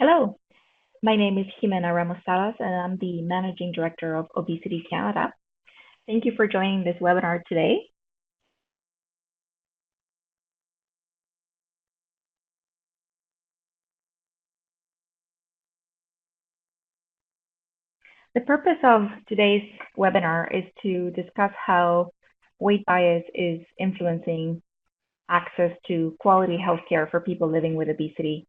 Hello, my name is Ximena Ramos Salas, and I'm the Managing Director of Obesity Canada. Thank you for joining this webinar today. The purpose of today's webinar is to discuss how weight bias is influencing access to quality healthcare for people living with obesity.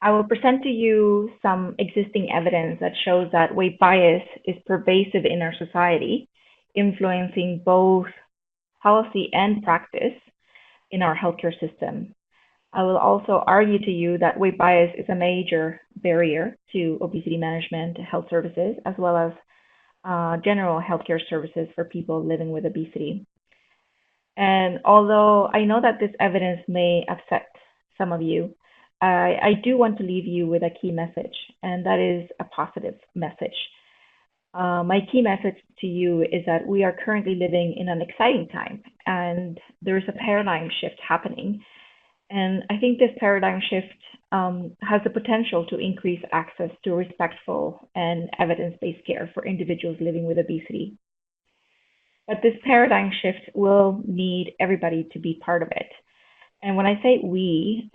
I will present to you some existing evidence that shows that weight bias is pervasive in our society, influencing both policy and practice in our healthcare system. I will also argue to you that weight bias is a major barrier to obesity management health services, as well as general healthcare services for people living with obesity. And although I know that this evidence may upset some of you, I do want to leave you with a key message, and that is a positive message. My key message to you is that we are currently living in an exciting time, and there's a paradigm shift happening. And I think this paradigm shift has the potential to increase access to respectful and evidence-based care for individuals living with obesity. But this paradigm shift will need everybody to be part of it. And when I say we,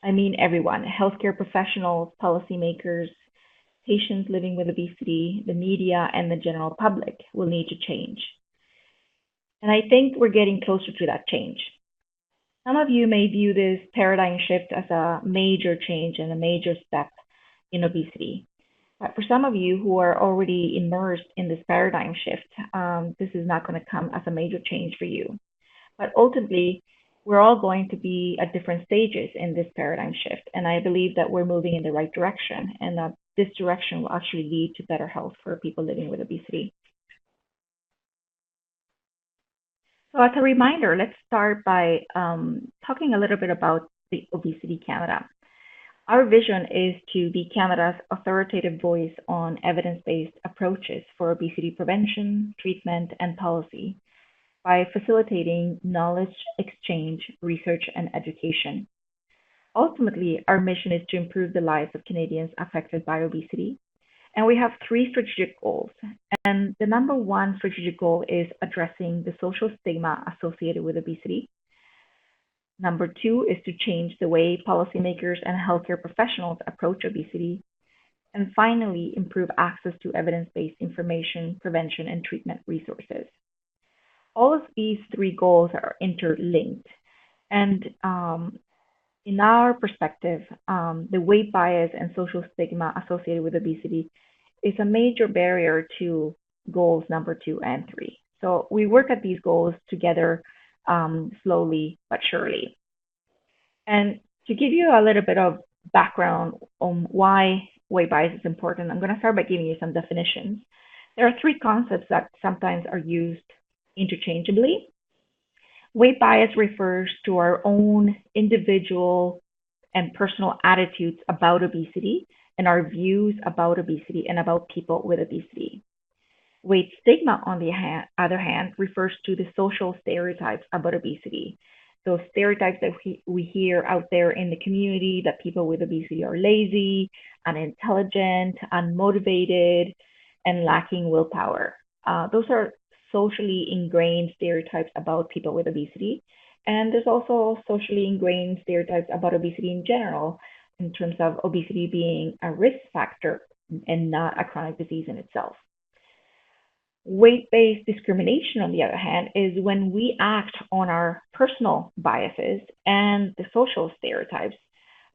I mean everyone, healthcare professionals, policymakers, patients living with obesity, the media, and the general public will need to change. And I think we're getting closer to that change. Some of you may view this paradigm shift as a major change and a major step in obesity. But for some of you who are already immersed in this paradigm shift, this is not going to come as a major change for you. But ultimately, we're all going to be at different stages in this paradigm shift. And I believe that we're moving in the right direction and that this direction will actually lead to better health for people living with obesity. So as a reminder, let's start by talking a little bit about the Obesity Canada. Our vision is to be Canada's authoritative voice on evidence-based approaches for obesity prevention, treatment, and policy by facilitating knowledge exchange, research, and education. Ultimately, our mission is to improve the lives of Canadians affected by obesity. And we have three strategic goals. And the number one strategic goal is addressing the social stigma associated with obesity. Number two is to change the way policymakers and healthcare professionals approach obesity. And finally, improve access to evidence-based information, prevention, and treatment resources. All of these three goals are interlinked. And in our perspective, the weight bias and social stigma associated with obesity is a major barrier to goals number 2 and 3. So we work at these goals together slowly but surely. And to give you a little bit of background on why weight bias is important, I'm going to start by giving you some definitions. There are three concepts that sometimes are used interchangeably. Weight bias refers to our own individual and personal attitudes about obesity and our views about obesity and about people with obesity. Weight stigma, on the other hand, refers to the social stereotypes about obesity. Those stereotypes that we hear out there in the community, that people with obesity are lazy, unintelligent, unmotivated, and lacking willpower. Those are socially ingrained stereotypes about people with obesity. And there's also socially ingrained stereotypes about obesity in general, in terms of obesity being a risk factor and not a chronic disease in itself. Weight-based discrimination, on the other hand, is when we act on our personal biases and the social stereotypes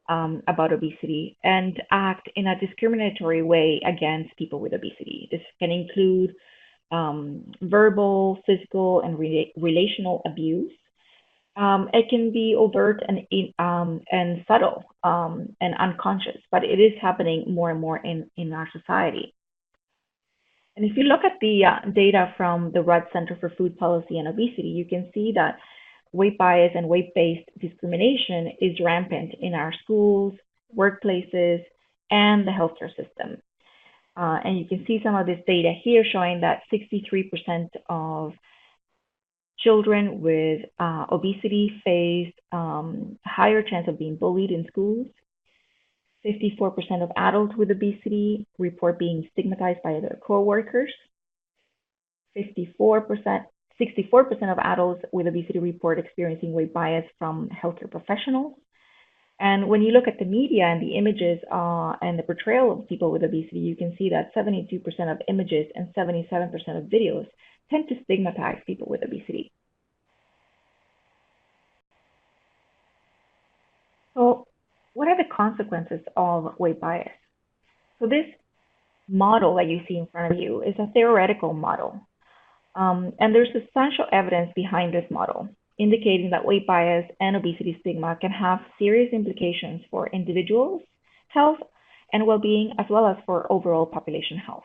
about obesity and act in a discriminatory way against people with obesity. This can include verbal, physical, and relational abuse. It can be overt and subtle and unconscious, but it is happening more and more in our society. And if you look at the data from the Rudd Center for Food Policy and Obesity, you can see that weight bias and weight-based discrimination is rampant in our schools, workplaces, and the healthcare system. And you can see some of this data here showing that 63% of Children with obesity face a higher chance of being bullied in schools. 54% of adults with obesity report being stigmatized by their coworkers. 54%, 64% of adults with obesity report experiencing weight bias from healthcare professionals. And when you look at the media and the images and the portrayal of people with obesity, you can see that 72% of images and 77% of videos tend to stigmatize people with obesity. So what are the consequences of weight bias? So this model that you see in front of you is a theoretical model. And there's substantial evidence behind this model, indicating that weight bias and obesity stigma can have serious implications for individuals' health and well-being, as well as for overall population health.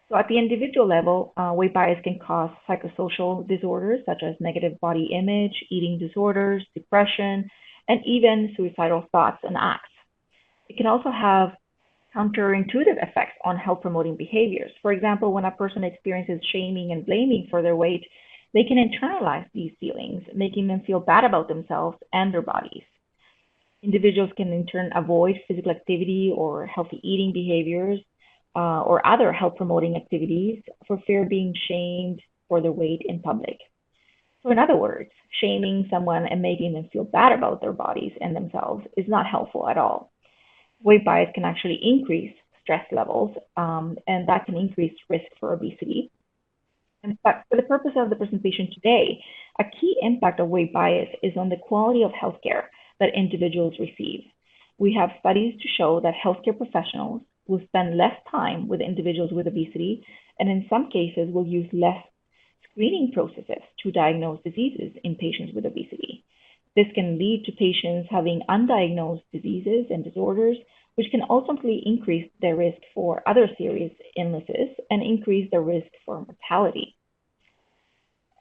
So at the individual level, weight bias can cause psychosocial disorders such as negative body image, eating disorders, depression, and even suicidal thoughts and acts. It can also have counterintuitive effects on health-promoting behaviors. For example, when a person experiences shaming and blaming for their weight, they can internalize these feelings, making them feel bad about themselves and their bodies. Individuals can in turn avoid physical activity or healthy eating behaviors or other health-promoting activities for fear of being shamed for their weight in public. So in other words, shaming someone and making them feel bad about their bodies and themselves is not helpful at all. Weight bias can actually increase stress levels, and that can increase risk for obesity. But for the purpose of the presentation today, a key impact of weight bias is on the quality of healthcare that individuals receive. We have studies to show that healthcare professionals will spend less time with individuals with obesity, and in some cases will use less screening processes to diagnose diseases in patients with obesity. This can lead to patients having undiagnosed diseases and disorders, which can ultimately increase their risk for other serious illnesses and increase the risk for mortality.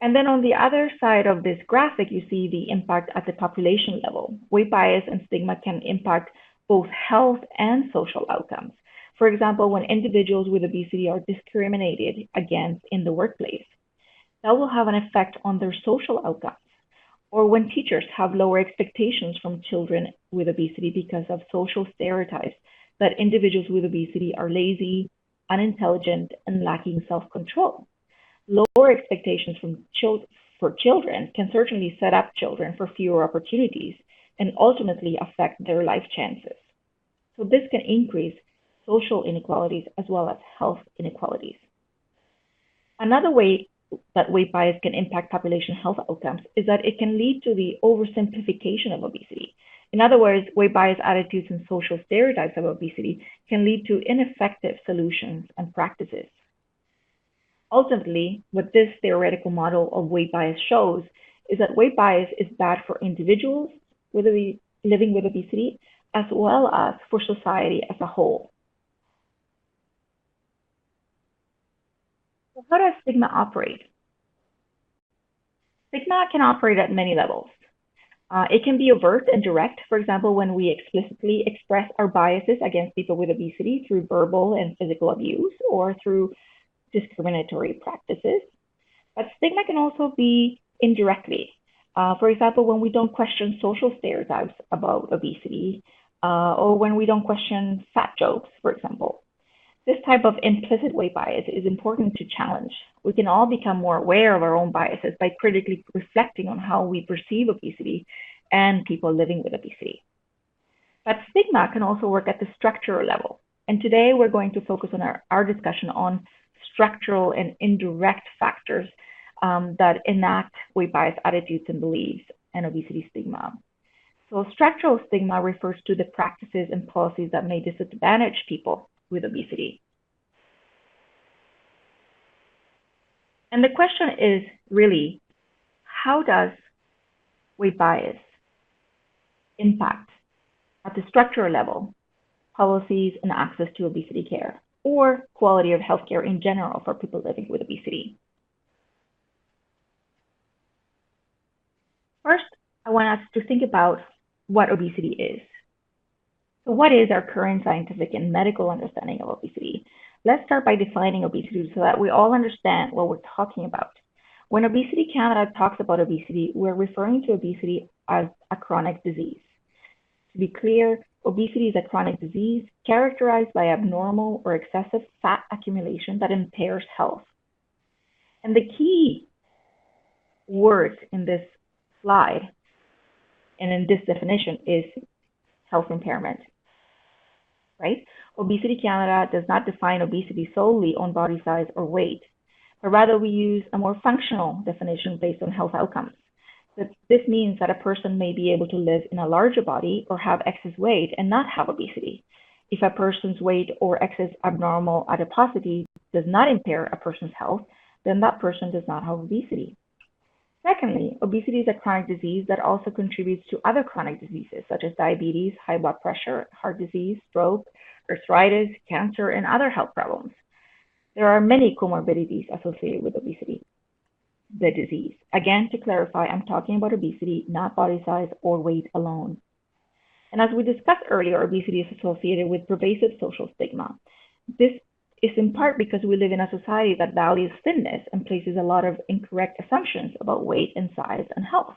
And then on the other side of this graphic, you see the impact at the population level. Weight bias and stigma can impact both health and social outcomes. For example, when individuals with obesity are discriminated against in the workplace, that will have an effect on their social outcomes. Or when teachers have lower expectations from children with obesity because of social stereotypes that individuals with obesity are lazy, unintelligent, and lacking self-control. Lower expectations for children can certainly set up children for fewer opportunities and ultimately affect their life chances. So this can increase social inequalities as well as health inequalities. Another way that weight bias can impact population health outcomes is that it can lead to the oversimplification of obesity. In other words, weight bias attitudes and social stereotypes of obesity can lead to ineffective solutions and practices. Ultimately, what this theoretical model of weight bias shows is that weight bias is bad for individuals living with obesity as well as for society as a whole. So how does stigma operate? Stigma can operate at many levels. It can be overt and direct, for example, when we explicitly express our biases against people with obesity through verbal and physical abuse or through discriminatory practices. But stigma can also be indirectly. For example, when we don't question social stereotypes about obesity, or when we don't question fat jokes, for example. This type of implicit weight bias is important to challenge. We can all become more aware of our own biases by critically reflecting on how we perceive obesity and people living with obesity. But stigma can also work at the structural level. And today we're going to focus on our discussion on structural and indirect factors that enact weight bias attitudes and beliefs and obesity stigma. So structural stigma refers to the practices and policies that may disadvantage people with obesity. And the question is really, how does weight bias impact at the structural level policies and access to obesity care or quality of healthcare in general for people living with obesity? First, I want us to think about what obesity is. So what is our current scientific and medical understanding of obesity? Let's start by defining obesity so that we all understand what we're talking about. When Obesity Canada talks about obesity, we're referring to obesity as a chronic disease. To be clear, obesity is a chronic disease characterized by abnormal or excessive fat accumulation that impairs health. And the key word in this slide and in this definition is health impairment, right? Obesity Canada does not define obesity solely on body size or weight, but rather we use a more functional definition based on health outcomes. This means that a person may be able to live in a larger body or have excess weight and not have obesity. If a person's weight or excess abnormal adiposity does not impair a person's health, then that person does not have obesity. Secondly, obesity is a chronic disease that also contributes to other chronic diseases such as diabetes, high blood pressure, heart disease, stroke, arthritis, cancer, and other health problems. There are many comorbidities associated with obesity, the disease. Again, to clarify, I'm talking about obesity, not body size or weight alone. And as we discussed earlier, obesity is associated with pervasive social stigma. This is in part because we live in a society that values thinness and places a lot of incorrect assumptions about weight and size and health.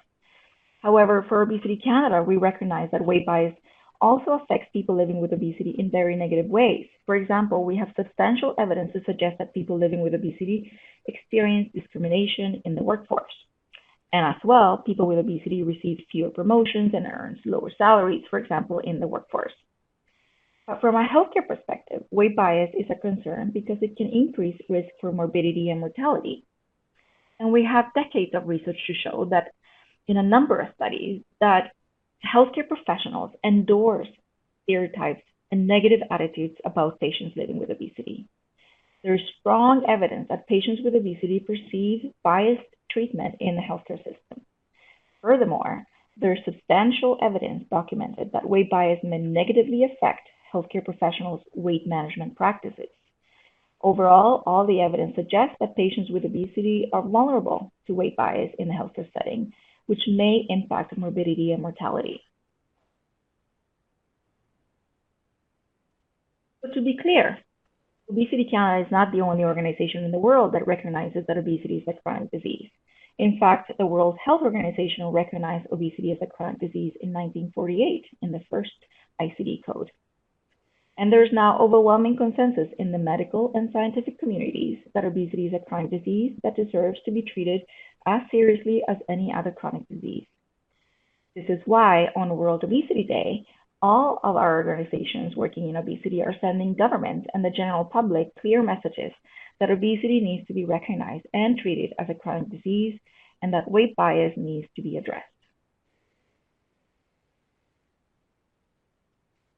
However, for Obesity Canada, we recognize that weight bias also affects people living with obesity in very negative ways. For example, we have substantial evidence to suggest that people living with obesity experience discrimination in the workforce. And as well, people with obesity receive fewer promotions and earn lower salaries, for example, in the workforce. But from a healthcare perspective, weight bias is a concern because it can increase risk for morbidity and mortality. And we have decades of research to show that in a number of studies that healthcare professionals endorse stereotypes and negative attitudes about patients living with obesity. There is strong evidence that patients with obesity perceive biased treatment in the healthcare system. Furthermore, there is substantial evidence documented that weight bias may negatively affect healthcare professionals' weight management practices. Overall, all the evidence suggests that patients with obesity are vulnerable to weight bias in the healthcare setting, which may impact morbidity and mortality. So to be clear, Obesity Canada is not the only organization in the world that recognizes that obesity is a chronic disease. In fact, the World Health Organization recognized obesity as a chronic disease in 1948 in the first ICD code. And there is now overwhelming consensus in the medical and scientific communities that obesity is a chronic disease that deserves to be treated as seriously as any other chronic disease. This is why on World Obesity Day, all of our organizations working in obesity are sending government and the general public clear messages that obesity needs to be recognized and treated as a chronic disease and that weight bias needs to be addressed.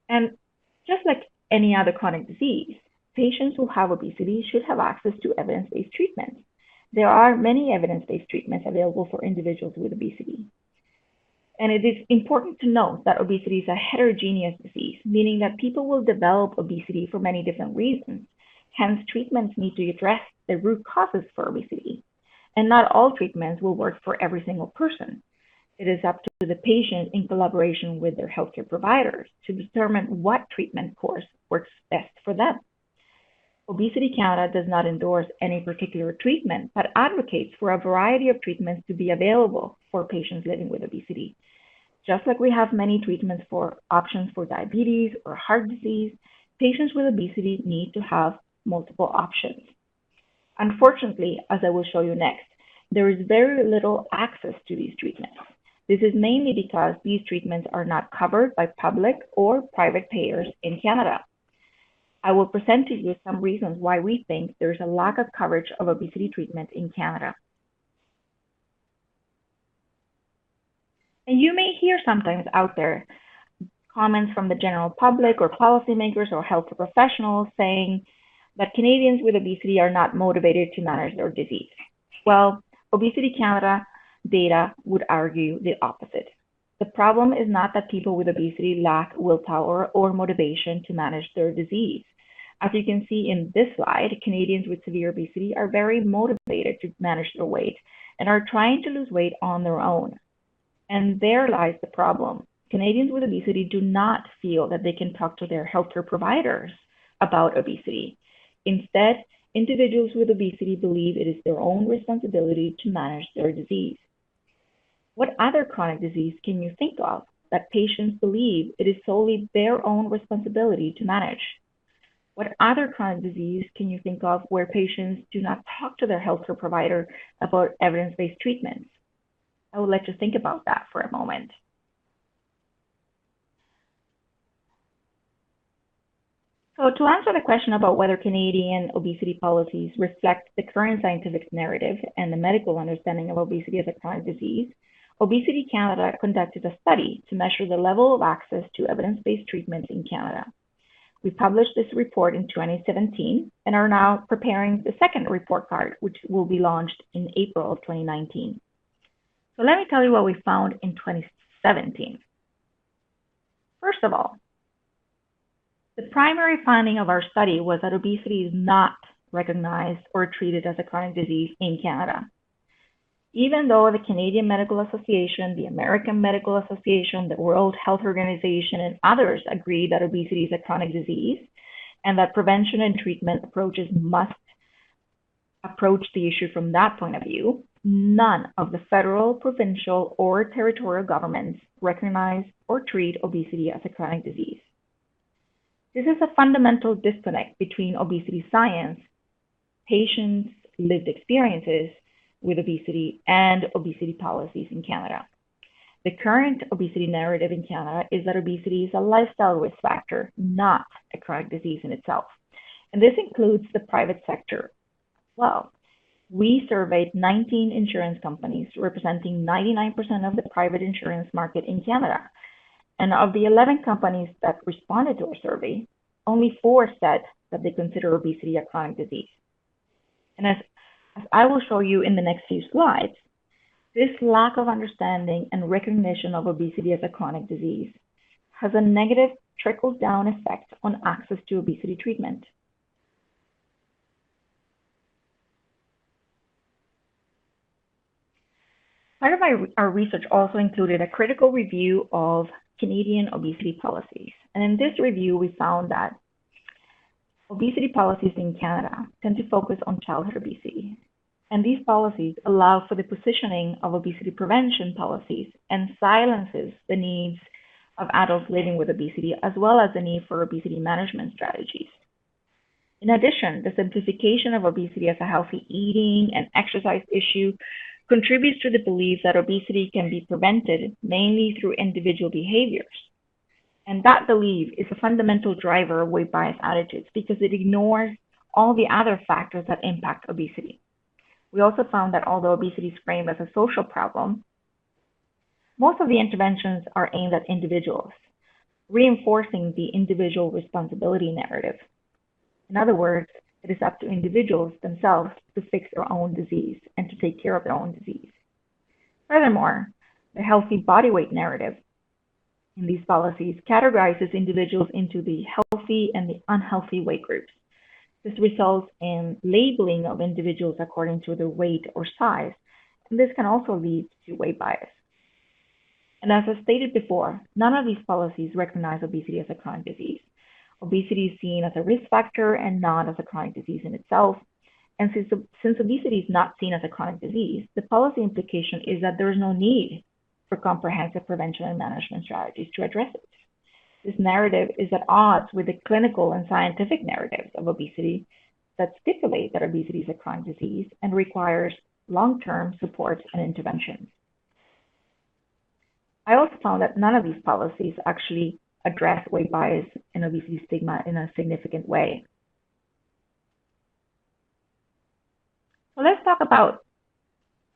And just like any other chronic disease, patients who have obesity should have access to evidence-based treatment. There are many evidence-based treatments available for individuals with obesity. And it is important to note that obesity is a heterogeneous disease, meaning that people will develop obesity for many different reasons. Hence, treatments need to address the root causes for obesity. And not all treatments will work for every single person. It is up to the patient in collaboration with their healthcare providers to determine what treatment course works best for them. Obesity Canada does not endorse any particular treatment, but advocates for a variety of treatments to be available for patients living with obesity. Just like we have many treatments for options for diabetes or heart disease, patients with obesity need to have multiple options. Unfortunately, as I will show you next, there is very little access to these treatments. This is mainly because these treatments are not covered by public or private payers in Canada. I will present to you some reasons why we think there is a lack of coverage of obesity treatment in Canada. And you may hear sometimes out there comments from the general public or policymakers or healthcare professionals saying that Canadians with obesity are not motivated to manage their disease. Well, Obesity Canada data would argue the opposite. The problem is not that people with obesity lack willpower or motivation to manage their disease. As you can see in this slide, Canadians with severe obesity are very motivated to manage their weight and are trying to lose weight on their own. And there lies the problem. Canadians with obesity do not feel that they can talk to their healthcare providers about obesity. Instead, individuals with obesity believe it is their own responsibility to manage their disease. What other chronic disease can you think of that patients believe it is solely their own responsibility to manage? What other chronic disease can you think of where patients do not talk to their healthcare provider about evidence-based treatments? I will let you think about that for a moment. So to answer the question about whether Canadian obesity policies reflect the current scientific narrative and the medical understanding of obesity as a chronic disease, Obesity Canada conducted a study to measure the level of access to evidence-based treatments in Canada. We published this report in 2017 and are now preparing the second report card, which will be launched in April of 2019. So let me tell you what we found in 2017. First of all, the primary finding of our study was that obesity is not recognized or treated as a chronic disease in Canada. Even though the Canadian Medical Association, the American Medical Association, the World Health Organization, and others agree that obesity is a chronic disease and that prevention and treatment approaches must approach the issue from that point of view, none of the federal, provincial, or territorial governments recognize or treat obesity as a chronic disease. This is a fundamental disconnect between obesity science, patients' lived experiences with obesity, and obesity policies in Canada. The current obesity narrative in Canada is that obesity is a lifestyle risk factor, not a chronic disease in itself. And this includes the private sector as well. We surveyed 19 insurance companies representing 99% of the private insurance market in Canada. And of the 11 companies that responded to our survey, only 4 said that they consider obesity a chronic disease. And as I will show you in the next few slides, this lack of understanding and recognition of obesity as a chronic disease has a negative trickle-down effect on access to obesity treatment. Part of our research also included a critical review of Canadian obesity policies. And in this review, we found that obesity policies in Canada tend to focus on childhood obesity. And these policies allow for the positioning of obesity prevention policies and silences the needs of adults living with obesity, as well as the need for obesity management strategies. In addition, the simplification of obesity as a healthy eating and exercise issue contributes to the belief that obesity can be prevented mainly through individual behaviors. And that belief is a fundamental driver of weight bias attitudes because it ignores all the other factors that impact obesity. We also found that although obesity is framed as a social problem, most of the interventions are aimed at individuals, reinforcing the individual responsibility narrative. In other words, it is up to individuals themselves to fix their own disease and to take care of their own disease. Furthermore, the healthy body weight narrative in these policies categorizes individuals into the healthy and the unhealthy weight groups. This results in labeling of individuals according to their weight or size, and this can also lead to weight bias. And as I stated before, none of these policies recognize obesity as a chronic disease. Obesity is seen as a risk factor and not as a chronic disease in itself. And since obesity is not seen as a chronic disease, the policy implication is that there is no need for comprehensive prevention and management strategies to address it. This narrative is at odds with the clinical and scientific narratives of obesity that stipulate that obesity is a chronic disease and requires long-term support and interventions. I also found that none of these policies actually address weight bias and obesity stigma in a significant way. So let's talk about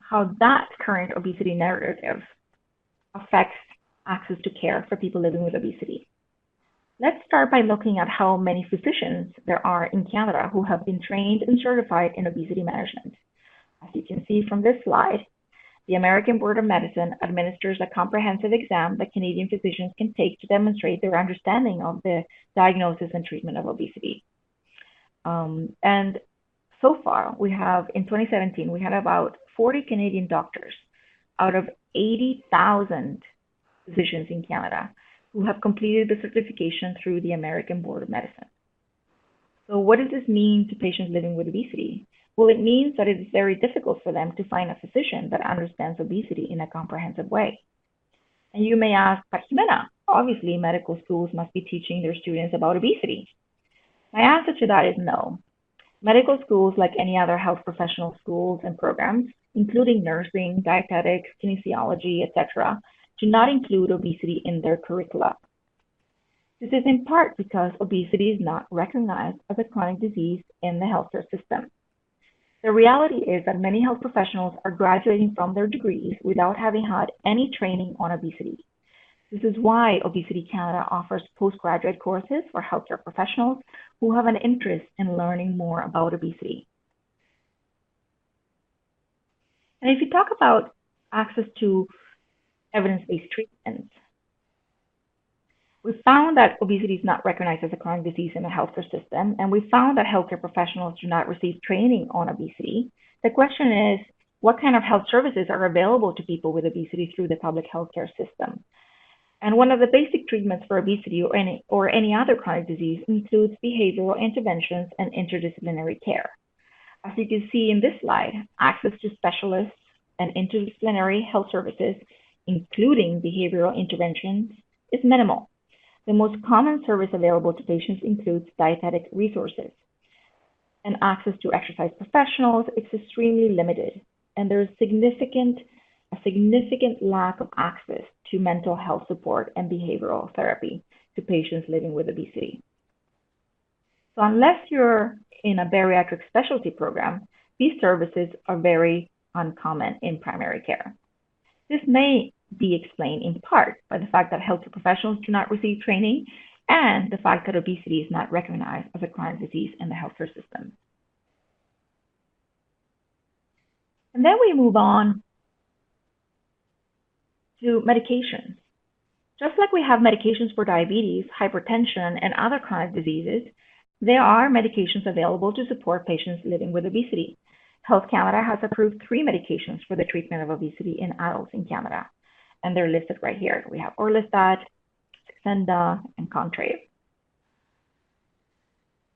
how that current obesity narrative affects access to care for people living with obesity. Let's start by looking at how many physicians there are in Canada who have been trained and certified in obesity management. As you can see from this slide, the American Board of Medicine administers a comprehensive exam that Canadian physicians can take to demonstrate their understanding of the diagnosis and treatment of obesity. And so far, in 2017, we had about 40 Canadian doctors out of 80,000 physicians in Canada who have completed the certification through the American Board of Medicine. So what does this mean to patients living with obesity? Well, it means that it is very difficult for them to find a physician that understands obesity in a comprehensive way. And you may ask, but Ximena, obviously medical schools must be teaching their students about obesity. My answer to that is no. Medical schools, like any other health professional schools and programs, including nursing, dietetics, kinesiology, etc., do not include obesity in their curricula. This is in part because obesity is not recognized as a chronic disease in the healthcare system. The reality is that many health professionals are graduating from their degrees without having had any training on obesity. This is why Obesity Canada offers postgraduate courses for healthcare professionals who have an interest in learning more about obesity. And if you talk about access to evidence-based treatments, we found that obesity is not recognized as a chronic disease in the healthcare system, and we found that healthcare professionals do not receive training on obesity. The question is, what kind of health services are available to people with obesity through the public healthcare system? And one of the basic treatments for obesity or any other chronic disease includes behavioral interventions and interdisciplinary care. As you can see in this slide, access to specialists and interdisciplinary health services, including behavioral interventions, is minimal. The most common service available to patients includes dietetic resources. And access to exercise professionals is extremely limited, and there is a significant lack of access to mental health support and behavioral therapy to patients living with obesity. So unless you're in a bariatric specialty program, these services are very uncommon in primary care. This may be explained in part by the fact that healthcare professionals do not receive training and the fact that obesity is not recognized as a chronic disease in the healthcare system. And then we move on to medications. Just like we have medications for diabetes, hypertension, and other chronic diseases, there are medications available to support patients living with obesity. Health Canada has approved 3 medications for the treatment of obesity in adults in Canada, and they're listed right here. We have Orlistat, Saxenda, and Contrave.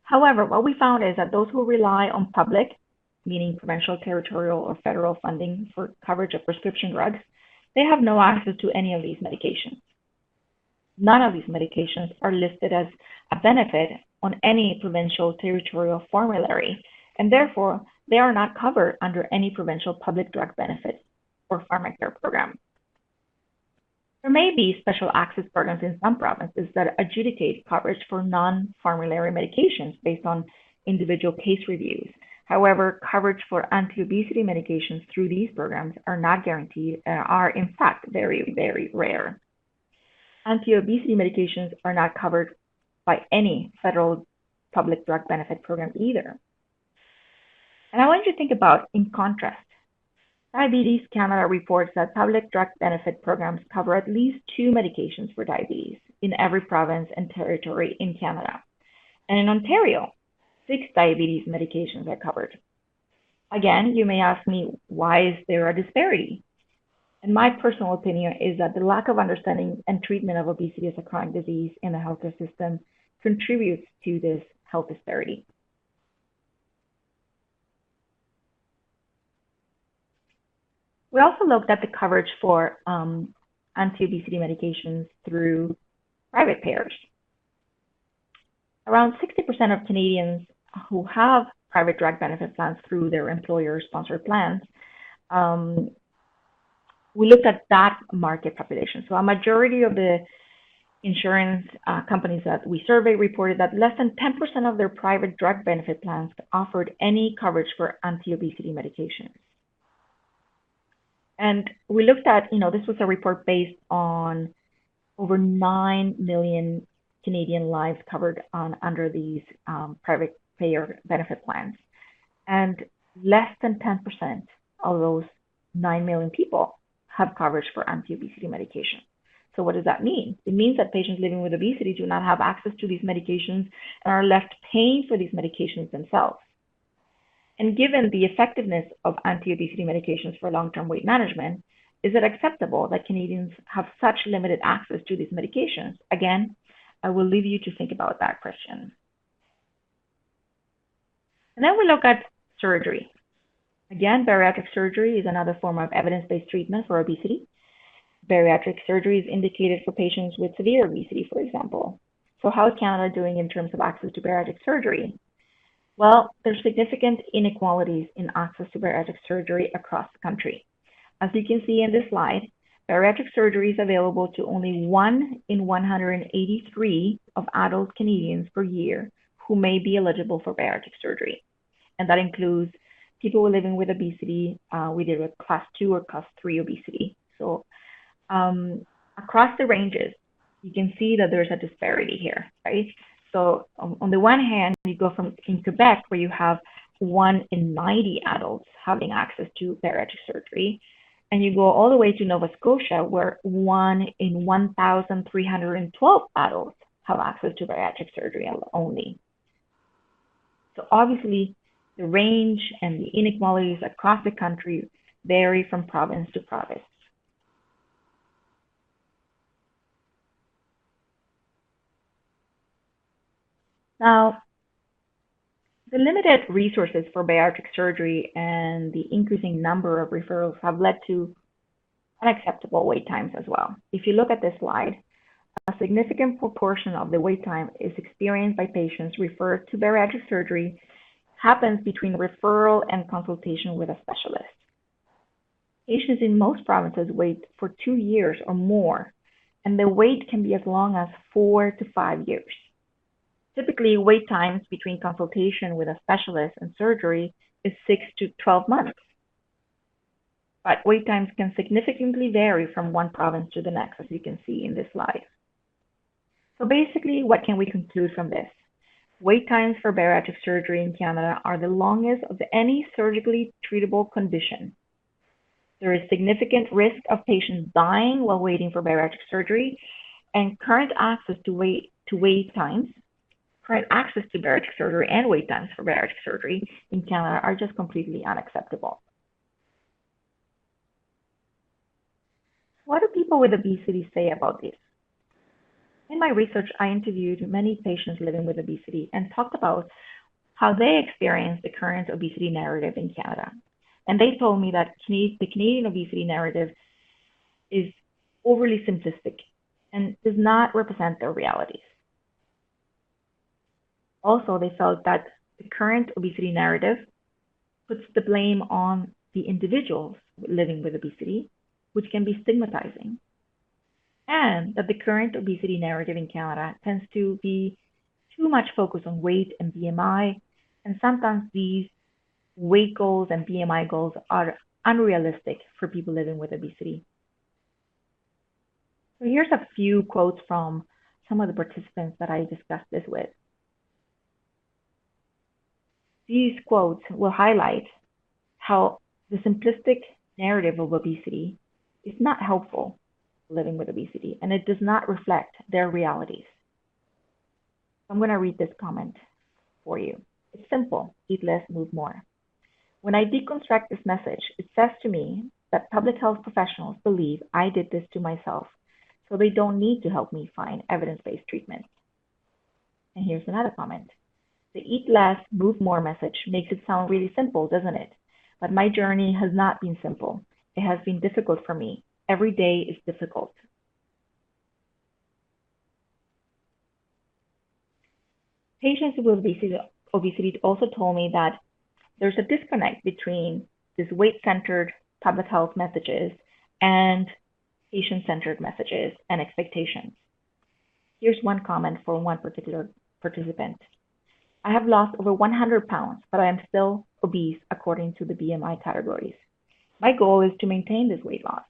However, what we found is that those who rely on public, meaning provincial, territorial, or federal funding for coverage of prescription drugs, they have no access to any of these medications. None of these medications are listed as a benefit on any provincial territorial formulary, and therefore they are not covered under any provincial public drug benefit or pharmacare program. There may be special access programs in some provinces that adjudicate coverage for non-formulary medications based on individual case reviews. However, coverage for anti-obesity medications through these programs are not guaranteed and are in fact very, very rare. Anti-obesity medications are not covered by any federal public drug benefit program either. And I want you to think about, in contrast, Diabetes Canada reports that public drug benefit programs cover at least 2 medications for diabetes in every province and territory in Canada. And in Ontario, 6 diabetes medications are covered. Again, you may ask me, why is there a disparity? And my personal opinion is that the lack of understanding and treatment of obesity as a chronic disease in the healthcare system contributes to this health disparity. We also looked at the coverage for anti-obesity medications through private payers. Around 60% of Canadians who have private drug benefit plans through their employer-sponsored plans, we looked at that market population. So a majority of the insurance companies that we surveyed reported that less than 10% of their private drug benefit plans offered any coverage for anti-obesity medications. And we looked at, this was a report based on over 9 million Canadian lives covered under these private payer benefit plans. And less than 10% of those 9 million people have coverage for anti-obesity medication. So what does that mean? It means that patients living with obesity do not have access to these medications and are left paying for these medications themselves. And given the effectiveness of anti-obesity medications for long-term weight management, is it acceptable that Canadians have such limited access to these medications? Again, I will leave you to think about that question. And then we look at surgery. Again, bariatric surgery is another form of evidence-based treatment for obesity. Bariatric surgery is indicated for patients with severe obesity, for example. So how is Canada doing in terms of access to bariatric surgery? Well, there's significant inequalities in access to bariatric surgery across the country. As you can see in this slide, bariatric surgery is available to only 1 in 183 of adult Canadians per year who may be eligible for bariatric surgery. And that includes people living with obesity, we did with class 2 or class 3 obesity. So across the ranges, you can see that there's a disparity here, right? So on the one hand, you go from in Quebec, where you have 1 in 90 adults having access to bariatric surgery, and you go all the way to Nova Scotia, where 1 in 1,312 adults have access to bariatric surgery only. So obviously, the range and the inequalities across the country vary from province to province. Now, the limited resources for bariatric surgery and the increasing number of referrals have led to unacceptable wait times as well. If you look at this slide, a significant proportion of the wait time is experienced by patients referred to bariatric surgery happens between referral and consultation with a specialist. Patients in most provinces wait for 2 years or more, and the wait can be as long as 4 to 5 years. Typically, wait times between consultation with a specialist and surgery is 6 to 12 months. But wait times can significantly vary from one province to the next, as you can see in this slide. So basically, what can we conclude from this? Wait times for bariatric surgery in Canada are the longest of any surgically treatable condition. There is significant risk of patients dying while waiting for bariatric surgery, and current access to bariatric surgery and wait times for bariatric surgery in Canada are just completely unacceptable. What do people with obesity say about this? In my research, I interviewed many patients living with obesity and talked about how they experience the current obesity narrative in Canada. And they told me that the Canadian obesity narrative is overly simplistic and does not represent their realities. Also, they felt that the current obesity narrative puts the blame on the individuals living with obesity, which can be stigmatizing, and that the current obesity narrative in Canada tends to be too much focused on weight and BMI, and sometimes these weight goals and BMI goals are unrealistic for people living with obesity. So here's a few quotes from some of the participants that I discussed this with. These quotes will highlight how the simplistic narrative of obesity is not helpful living with obesity, and it does not reflect their realities. I'm going to read this comment for you. It's simple: eat less, move more. When I deconstruct this message, it says to me that public health professionals believe I did this to myself, so they don't need to help me find evidence-based treatment. And here's another comment. The eat less, move more message makes it sound really simple, doesn't it? But my journey has not been simple. It has been difficult for me. Every day is difficult. Patients with obesity also told me that there's a disconnect between these weight-centered public health messages and patient-centered messages and expectations. Here's one comment from one particular participant. I have lost over 100 pounds, but I am still obese according to the BMI categories. My goal is to maintain this weight loss.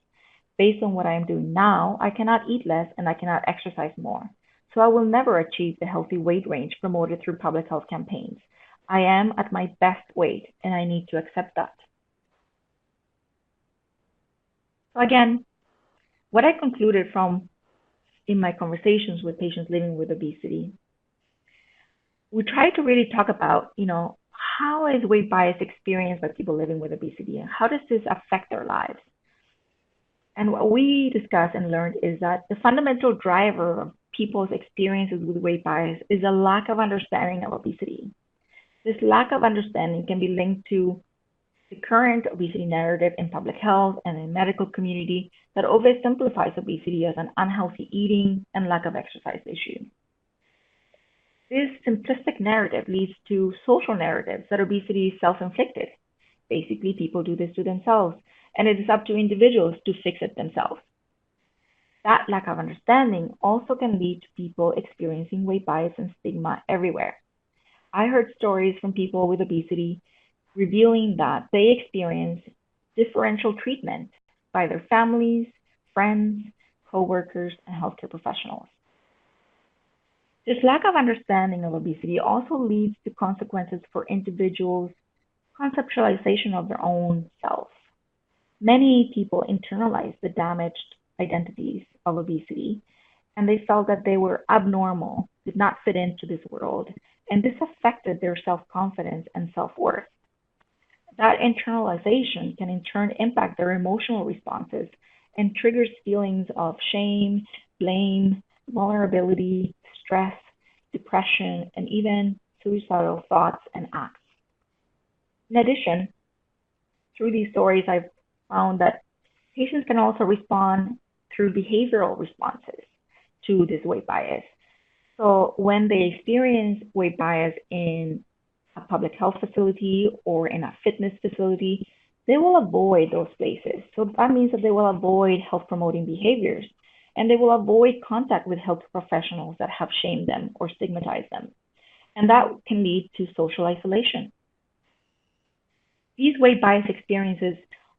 Based on what I am doing now, I cannot eat less and I cannot exercise more. So I will never achieve the healthy weight range promoted through public health campaigns. I am at my best weight and I need to accept that. So again, what I concluded from in my conversations with patients living with obesity, we try to really talk about, how is weight bias experienced by people living with obesity and how does this affect their lives? And what we discussed and learned is that the fundamental driver of people's experiences with weight bias is a lack of understanding of obesity. This lack of understanding can be linked to the current obesity narrative in public health and in medical community that oversimplifies obesity as an unhealthy eating and lack of exercise issue. This simplistic narrative leads to social narratives that obesity is self-inflicted. Basically, people do this to themselves, and it is up to individuals to fix it themselves. That lack of understanding also can lead to people experiencing weight bias and stigma everywhere. I heard stories from people with obesity revealing that they experience differential treatment by their families, friends, coworkers, and healthcare professionals. This lack of understanding of obesity also leads to consequences for individuals' conceptualization of their own self. Many people internalize the damaged identities of obesity, and they felt that they were abnormal, did not fit into this world, and this affected their self-confidence and self-worth. That internalization can in turn impact their emotional responses and triggers feelings of shame, blame, vulnerability, stress, depression, and even suicidal thoughts and acts. In addition, through these stories, I've found that patients can also respond through behavioral responses to this weight bias. So when they experience weight bias in a public health facility or in a fitness facility, they will avoid those places. So that means that they will avoid health promoting behaviors and they will avoid contact with health professionals that have shamed them or stigmatized them. And that can lead to social isolation. These weight bias experiences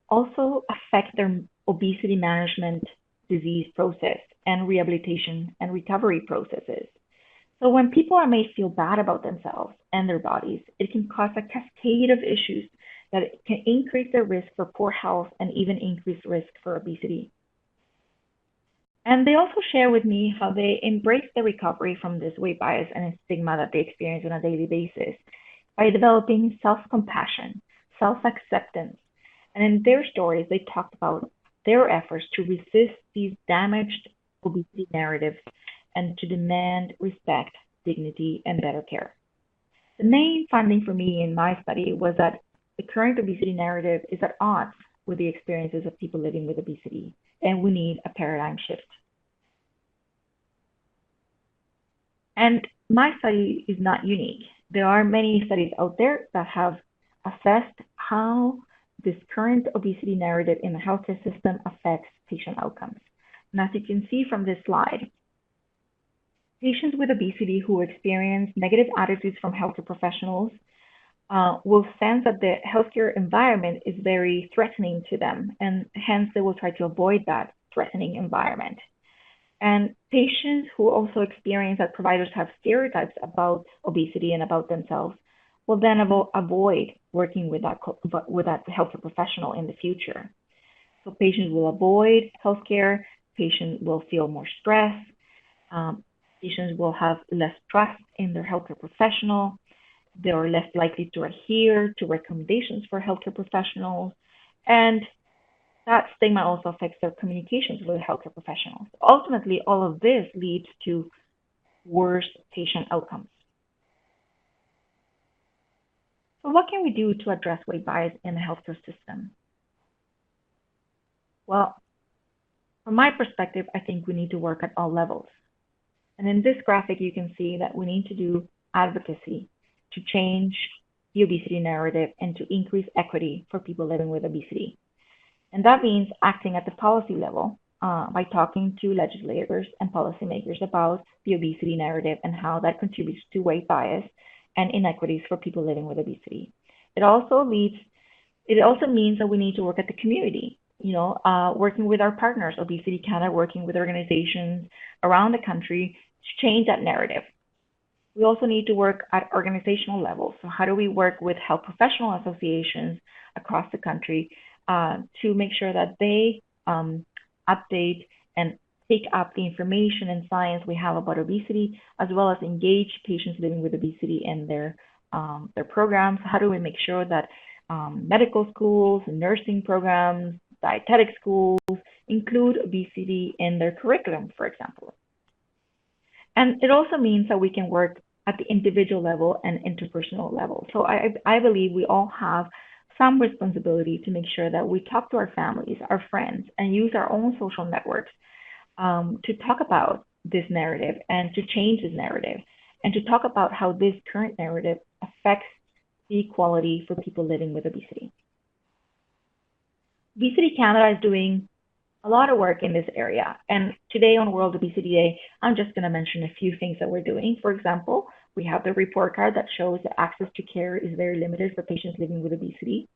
also affect their obesity management disease process and rehabilitation and recovery processes. So when people are made feel bad about themselves and their bodies, it can cause a cascade of issues that can increase their risk for poor health and even increase risk for obesity. And they also share with me how they embrace the recovery from this weight bias and stigma that they experience on a daily basis by developing self-compassion, self-acceptance. And in their stories, they talked about their efforts to resist these damaged obesity narratives and to demand respect, dignity, and better care. The main finding for me in my study was that the current obesity narrative is at odds with the experiences of people living with obesity, and we need a paradigm shift. And my study is not unique. There are many studies out there that have assessed how this current obesity narrative in the healthcare system affects patient outcomes. And as you can see from this slide, patients with obesity who experience negative attitudes from healthcare professionals will sense that the healthcare environment is very threatening to them, and hence they will try to avoid that threatening environment. And patients who also experience that providers have stereotypes about obesity and about themselves will then avoid working with that healthcare professional in the future. So patients will avoid healthcare, patients will feel more stress, patients will have less trust in their healthcare professional, they are less likely to adhere to recommendations for healthcare professionals, and that stigma also affects their communications with healthcare professionals. Ultimately, all of this leads to worse patient outcomes. So what can we do to address weight bias in the healthcare system? Well, from my perspective, I think we need to work at all levels. And in this graphic, you can see that we need to do advocacy to change the obesity narrative and to increase equity for people living with obesity. And that means acting at the policy level by talking to legislators and policymakers about the obesity narrative and how that contributes to weight bias and inequities for people living with obesity. It also means that we need to work at the community, working with our partners, Obesity Canada, working with organizations around the country to change that narrative. We also need to work at organizational level. So how do we work with health professional associations across the country to make sure that they update and take up the information and science we have about obesity, as well as engage patients living with obesity in their programs? How do we make sure that medical schools, nursing programs, dietetic schools include obesity in their curriculum, for example? And it also means that we can work at the individual level and interpersonal level. So I believe we all have some responsibility to make sure that we talk to our families, our friends, and use our own social networks to talk about this narrative and to change this narrative and to talk about how this current narrative affects the equality for people living with obesity. Obesity Canada is doing a lot of work in this area. And today on World Obesity Day, I'm just going to mention a few things that we're doing. For example, we have the report card that shows that access to care is very limited for patients living with obesity.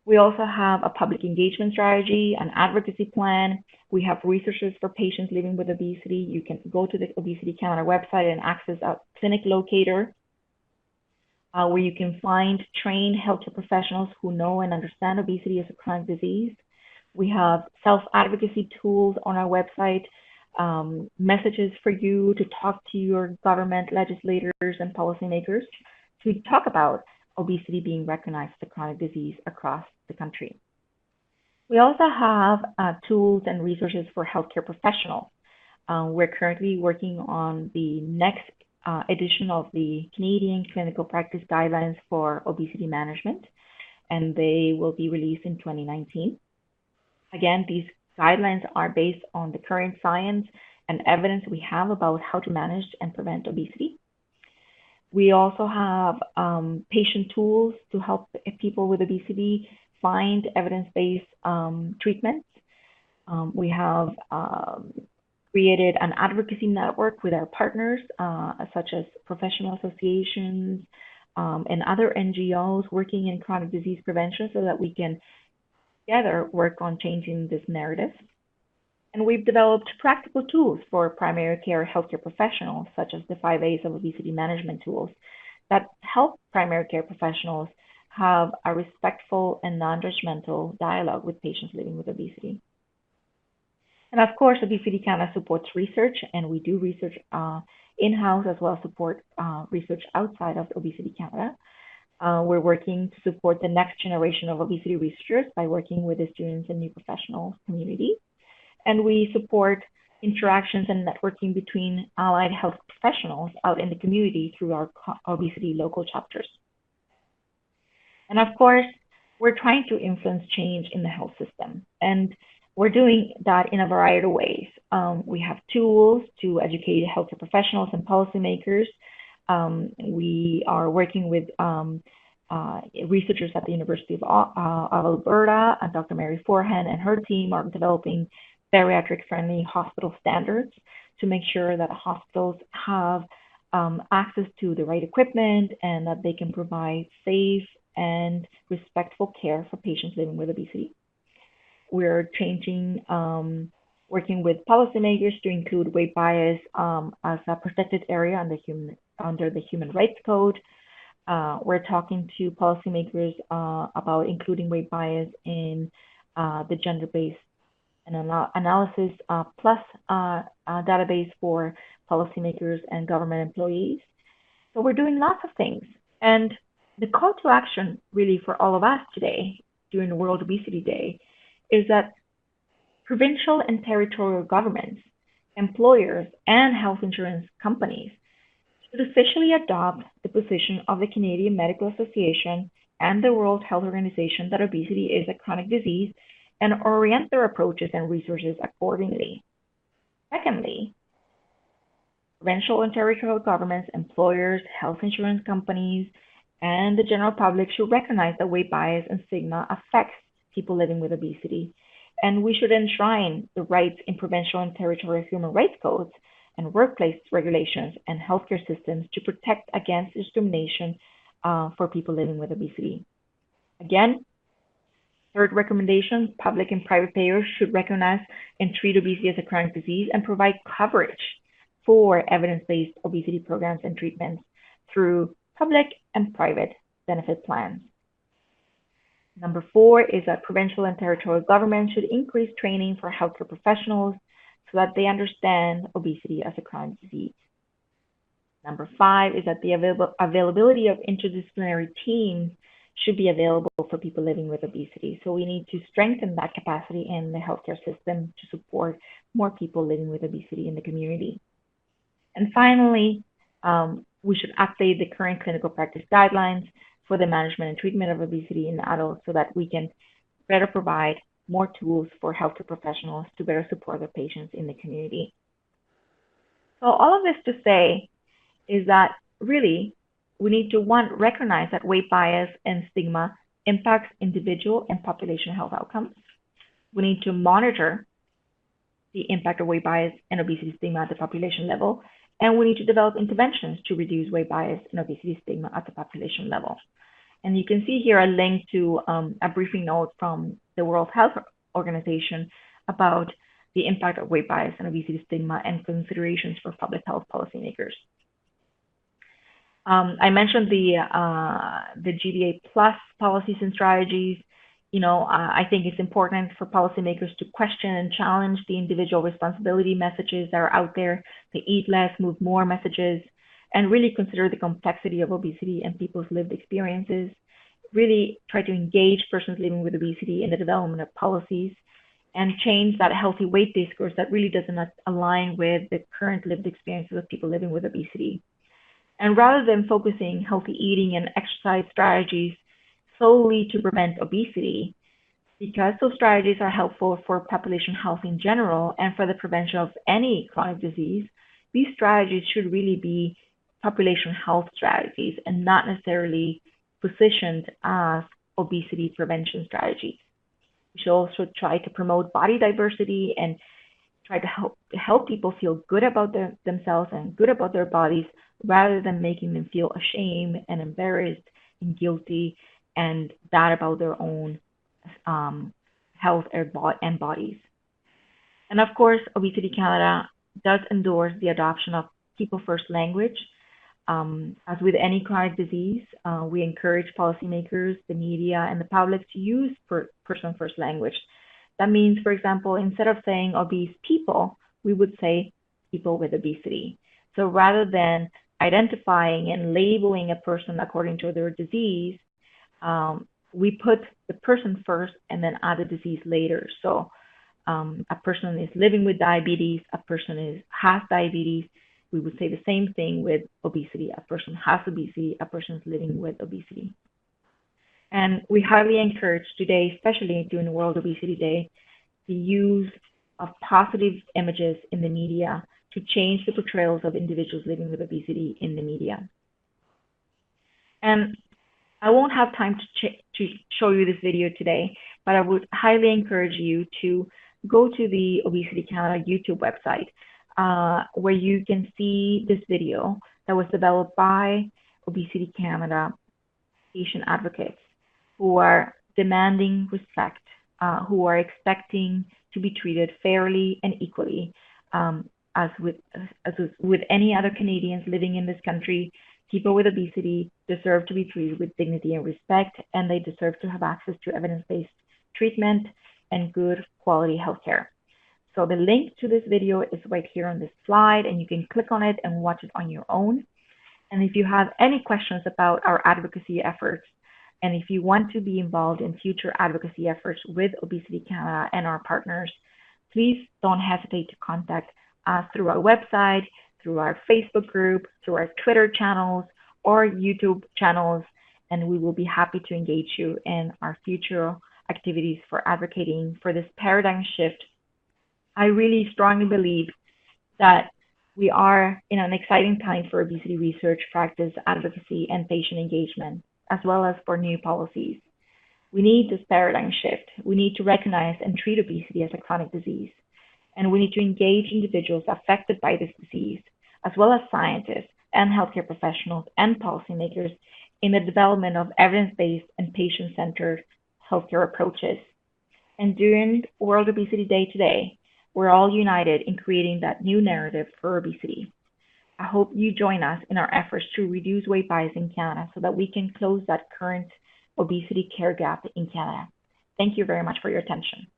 We also have a public engagement strategy, an advocacy plan. We have resources for patients living with obesity. You can go to the Obesity Canada website and access a clinic locator where you can find trained healthcare professionals who know and understand obesity as a chronic disease. We have self-advocacy tools on our website, messages for you to talk to your government, legislators, and policymakers to talk about obesity being recognized as a chronic disease across the country. We also have tools and resources for healthcare professionals. We're currently working on the next edition of the Canadian Clinical Practice Guidelines for Obesity Management, and they will be released in 2019. Again, these guidelines are based on the current science and evidence we have about how to manage and prevent obesity. We also have patient tools to help people with obesity find evidence-based treatments. We have created an advocacy network with our partners, such as professional associations and other NGOs working in chronic disease prevention so that we can together work on changing this narrative. And we've developed practical tools for primary care healthcare professionals, such as the 5 A's of obesity management tools, that help primary care professionals have a respectful and non-judgmental dialogue with patients living with obesity. And of course, Obesity Canada supports research, and we do research in-house as well as support research outside of Obesity Canada. We're working to support the next generation of obesity researchers by working with the students and new professionals community. And we support interactions and networking between allied health professionals out in the community through our obesity local chapters. And of course, we're trying to influence change in the health system. And we're doing that in a variety of ways. We have tools to educate healthcare professionals and policymakers. We are working with researchers at the University of Alberta, and Dr. Mary Forehand and her team are developing bariatric-friendly hospital standards to make sure that hospitals have access to the right equipment and that they can provide safe and respectful care for patients living with obesity. We're changing, working with policymakers to include weight bias as a protected area under the Human Rights Code. We're talking to policymakers about including weight bias in the gender-based analysis plus database for policymakers and government employees. So we're doing lots of things. And the call to action really for all of us today during the World Obesity Day is that provincial and territorial governments, employers, and health insurance companies should officially adopt the position of the Canadian Medical Association and the World Health Organization that obesity is a chronic disease and orient their approaches and resources accordingly. Secondly, provincial and territorial governments, employers, health insurance companies, and the general public should recognize that weight bias and stigma affects people living with obesity. And we should enshrine the rights in provincial and territorial human rights codes and workplace regulations and healthcare systems to protect against discrimination for people living with obesity. Again, third recommendation, public and private payers should recognize and treat obesity as a chronic disease and provide coverage for evidence-based obesity programs and treatments through public and private benefit plans. Number 4 is that provincial and territorial governments should increase training for healthcare professionals so that they understand obesity as a chronic disease. Number 5 is that the availability of interdisciplinary teams should be available for people living with obesity. So we need to strengthen that capacity in the healthcare system to support more people living with obesity in the community. And finally, We should update the current clinical practice guidelines for the management and treatment of obesity in adults so that we can better provide more tools for healthcare professionals to better support their patients in the community. So all of this to say is that really we need to, one, recognize that weight bias and stigma impacts individual and population health outcomes. We need to monitor the impact of weight bias and obesity stigma at the population level, and we need to develop interventions to reduce weight bias and obesity stigma at the population level. And you can see here a link to a briefing note from the World Health Organization about the impact of weight bias and obesity stigma and considerations for public health policymakers. I mentioned the GBA plus policies and strategies. I think it's important for policymakers to question and challenge the individual responsibility messages that are out there, the eat less, move more messages, and really consider the complexity of obesity and people's lived experiences. Really try to engage persons living with obesity in the development of policies and change that healthy weight discourse that really doesn't align with the current lived experiences of people living with obesity. And rather than focusing healthy eating and exercise strategies solely to prevent obesity, because those strategies are helpful for population health in general and for the prevention of any chronic disease, these strategies should really be population health strategies and not necessarily positioned as obesity prevention strategies. We should also try to promote body diversity and try to help people feel good about themselves and good about their bodies rather than making them feel ashamed and embarrassed and guilty and bad about their own health and bodies. And of course, Obesity Canada does endorse the adoption of people first language. As with any chronic disease, we encourage policymakers, the media, and the public to use person first language. That means, for example, instead of saying obese people, we would say people with obesity. So rather than identifying and labeling a person according to their disease, we put the person first and then add the disease later. So a person is living with diabetes, a person has diabetes. We would say the same thing with obesity. A person has obesity, a person is living with obesity. And we highly encourage today, especially during World Obesity Day, the use of positive images in the media to change the portrayals of individuals living with obesity in the media. And I won't have time to show you this video today, but I would highly encourage you to go to the Obesity Canada YouTube website, where you can see this video that was developed by Obesity Canada patient advocates who are demanding respect, who are expecting to be treated fairly and equally, as with any other Canadians living in this country. People with obesity deserve to be treated with dignity and respect, and they deserve to have access to evidence-based treatment and good quality healthcare. So the link to this video is right here on this slide, and you can click on it and watch it on your own. And if you have any questions about our advocacy efforts, and if you want to be involved in future advocacy efforts with Obesity Canada and our partners, please don't hesitate to contact us through our website, through our Facebook group, through our Twitter channels, or YouTube channels, and we will be happy to engage you in our future activities for advocating for this paradigm shift. I really strongly believe that we are in an exciting time for obesity research, practice, advocacy, and patient engagement, as well as for new policies. We need this paradigm shift. We need to recognize and treat obesity as a chronic disease. And we need to engage individuals affected by this disease, as well as scientists and healthcare professionals and policymakers in the development of evidence-based and patient-centered healthcare approaches. And during World Obesity Day today, we're all united in creating that new narrative for obesity. I hope you join us in our efforts to reduce weight bias in Canada so that we can close that current obesity care gap in Canada. Thank you very much for your attention.